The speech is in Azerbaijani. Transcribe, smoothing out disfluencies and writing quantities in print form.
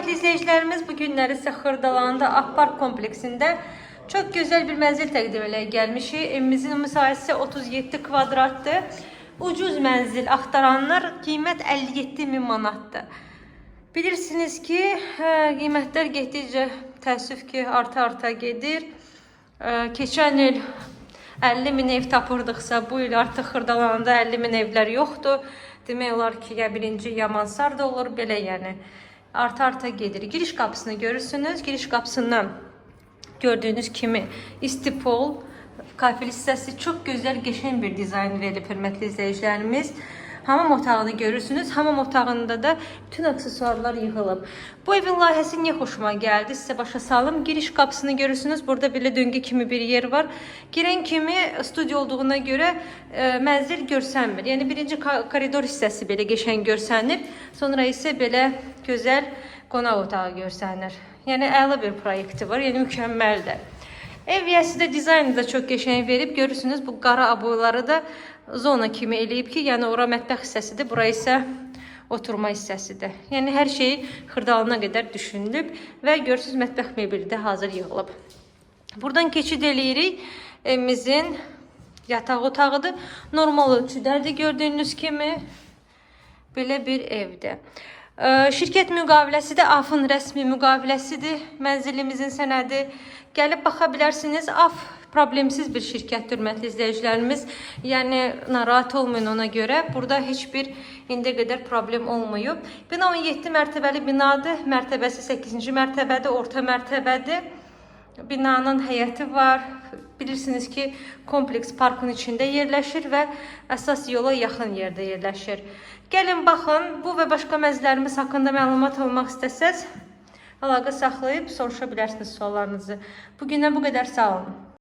hörmətli izləyicilərimiz, bu günləri sizə Xırdalanda Akpark kompleksində çox gözəl bir mənzil təqdim eləyə gəlmişik. Evimizin müsaitəsi 37 kvadratdır. Ucuz mənzil axtaranlar qiymət 57.000 manatdır. Bilirsiniz ki, qiymətlər getdikcə təəssüf ki, arta gedir. Keçən il 50.000 ev tapırdıqsa, bu il artıq Xırdalanda 50.000 evlər yoxdur. Demək olar ki, ya birinci Yamansar da olur, belə yəni. Arta gedir. Giriş qapısını görürsünüz. Giriş qapısından gördüyünüz kimi istipol, kafil hissəsi çox gözəl, qəşəng bir dizayn verib hörmətli izləyicilərimiz. Hamam otağını görürsünüz. Hamam otağında da bütün aksesuarlar yığılıb. Bu evin layihəsi niyə xoşuma gəldi? Sizə başa salım. Giriş qapısını görürsünüz. Burada belə döngü kimi bir yer var. Girən kimi studiya olduğuna görə mənzil görsənmir. Yəni birinci koridor hissəsi belə qəşəng görsənir. Sonra isə belə gözəl qonaq otağı görsənir. Yəni əla bir proyekti var. Yəni mükəmməldir. Ev yəsi də dizaynı da çox qəşəng verib. Görürsünüz bu qara aboyları da zona kimi eləyib ki, yəni ora mətbəx hissəsidir, bura isə oturma hissəsidir. Yəni hər şey Xırdalana qədər düşünülüb və görürsünüz mətbəx mebeli də hazır yığılıb. Buradan keçid eləyirik. Evimizin yataq otağıdır. Normal ölçüdədir gördüyünüz kimi. Belə bir evdir. Şirkət müqaviləsi də AF-ın rəsmi müqaviləsidir. Mənzilimizin sənədi. Gəlib baxa bilərsiniz. AF problemsiz bir şirkətdir, hörmətli izləyicilərimiz. Yəni, narahat olmayın ona görə. Burada heç bir indiyə qədər problem olmayıb. Bina 17 mərtəbəli binadır. Mərtəbəsi 8-ci mərtəbədir, orta mərtəbədir. Binanın həyəti var. Bilirsiniz ki, kompleks parkın içində yerləşir və əsas yola yaxın yerdə yerləşir. Gəlin, baxın, bu və başqa mənzillərimiz haqqında məlumat almaq istəsəz, əlaqə saxlayıb soruşa bilərsiniz suallarınızı. Bugündən bu qədər, sağ olun.